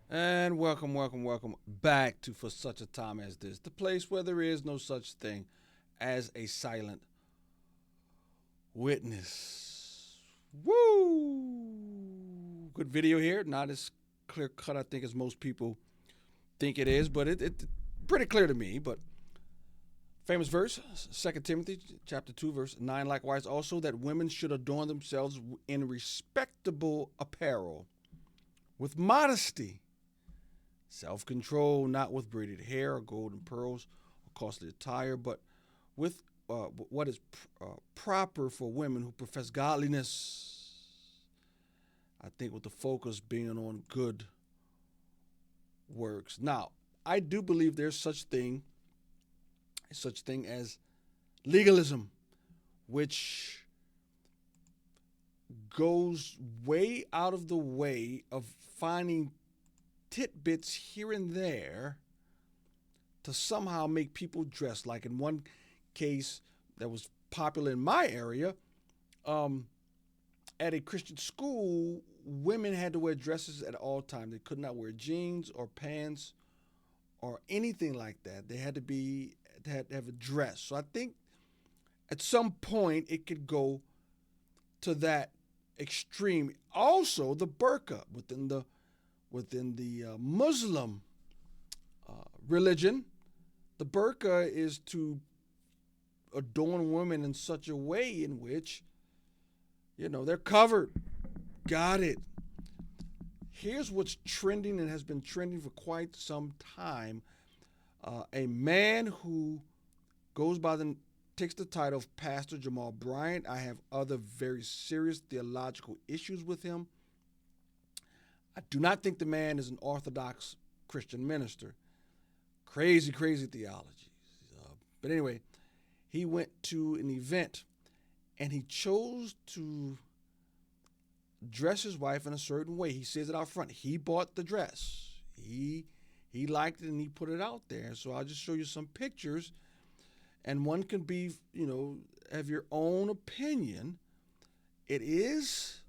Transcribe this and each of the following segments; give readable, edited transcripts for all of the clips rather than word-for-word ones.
And welcome back to For Such a Time as This, the place where there is no such thing as a silent witness. Woo! Good video here. Not as clear cut, I think, as most people think it is, but it's pretty clear to me. But famous verse, 2 Timothy chapter 2, verse 9, likewise also that women should adorn themselves in respectable apparel, with modesty, self-control, not with braided hair or gold and pearls or costly attire, but with what is proper for women who profess godliness. I think with the focus being on good works. Now, I do believe there's such thing as legalism, which goes way out of the way of finding tidbits here and there to somehow make people dress. Like in one case that was popular in my area, at a Christian school, women had to wear dresses at all times. They could not wear jeans or pants or anything like that. They had to have a dress. So I think at some point it could go to that extreme. Also, the burqa within the Muslim religion, the burqa is to adorn women in such a way in which, they're covered. Got it. Here's what's trending and has been trending for quite some time. A man who takes the title of Pastor Jamal Bryant. I have other very serious theological issues with him. I do not think the man is an Orthodox Christian minister. Crazy theology. But anyway, he went to an event and he chose to dress his wife in a certain way. He says it out front. He bought the dress. He liked it and he put it out there. So I'll just show you some pictures, and one can be, have your own opinion. It is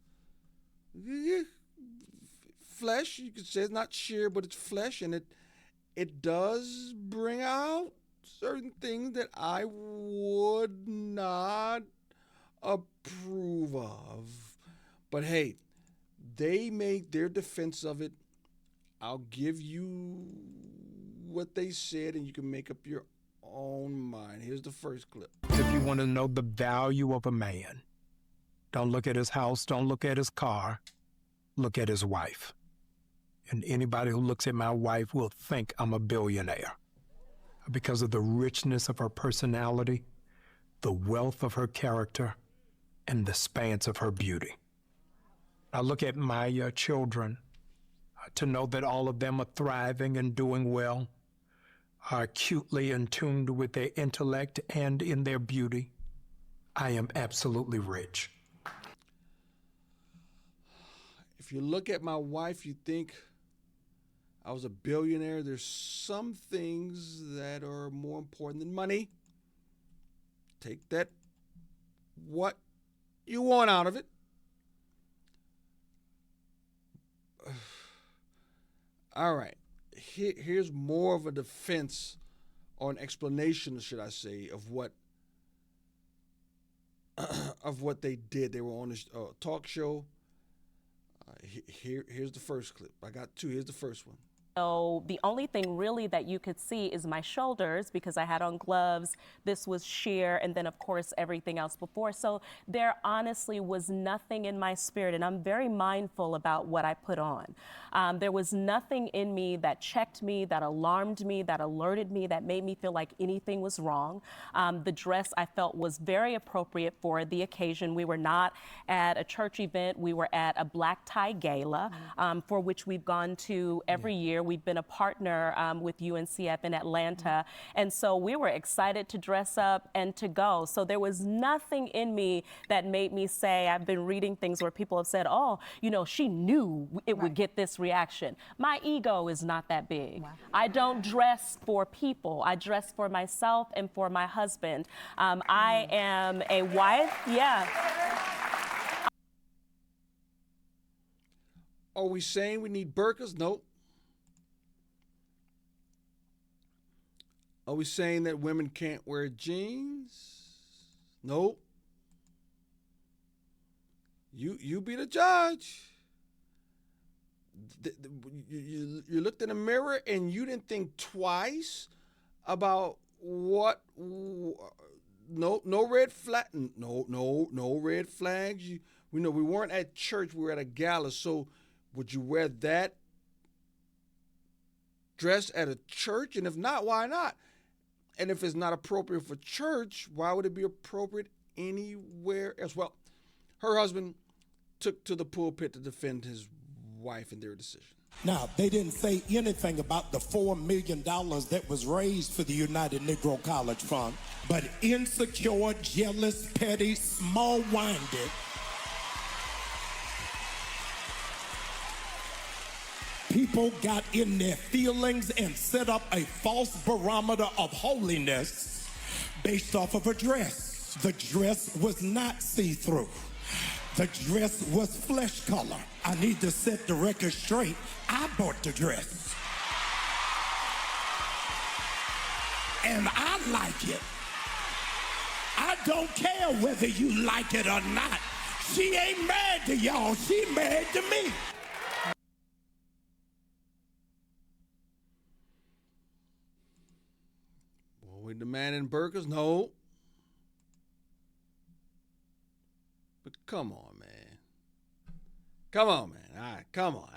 flesh. You could say it's not sheer, but it's flesh, and it does bring out certain things that I would not approve of. But hey, they make their defense of it. I'll give you what they said, and you can make up your own mind. Here's the first clip. If you want to know the value of a man, don't look at his house, don't look at his car, look at his wife. And anybody who looks at my wife will think I'm a billionaire because of the richness of her personality, the wealth of her character, and the expanse of her beauty. I look at my children to know that all of them are thriving and doing well, are acutely in tune with their intellect and in their beauty. I am absolutely rich. If you look at my wife, you think I was a billionaire. There's some things that are more important than money. Take that, what you want out of it. All right. Here's more of a defense or an explanation, should I say, of what they did. They were on a talk show. Here's the first clip. I got two. Here's the first one. So the only thing really that you could see is my shoulders because I had on gloves. This was sheer, and then of course everything else before. So there honestly was nothing in my spirit, and I'm very mindful about what I put on. There was nothing in me that checked me, that alarmed me, that alerted me, that made me feel like anything was wrong. The dress I felt was very appropriate for the occasion. We were not at a church event. We were at a black tie gala, for which we've gone to every year. We've been a partner with UNCF in Atlanta. And so we were excited to dress up and to go. So there was nothing in me that made me say, I've been reading things where people have said, oh, she knew it would get this reaction. My ego is not that big. Wow. I don't dress for people. I dress for myself and for my husband. I am a wife. Yeah. Are we saying we need burqas? Nope. Are we saying that women can't wear jeans? Nope. You be the judge. You looked in the mirror and you didn't think twice about what. No red flag. No red flags. We know we weren't at church. We were at a gala. So would you wear that dress at a church? And if not, why not? And if it's not appropriate for church, why would it be appropriate anywhere else? Well, her husband took to the pulpit to defend his wife in their decision. Now, they didn't say anything about the $4 million that was raised for the United Negro College Fund, but insecure, jealous, petty, small-minded people got in their feelings and set up a false barometer of holiness based off of a dress. The dress was not see-through. The dress was flesh color. I need to set the record straight. I bought the dress. And I like it. I don't care whether you like it or not. She ain't married to y'all. She married to me. Well, we demanding burgers? No. But come on, man. Come on, man. All right, come on.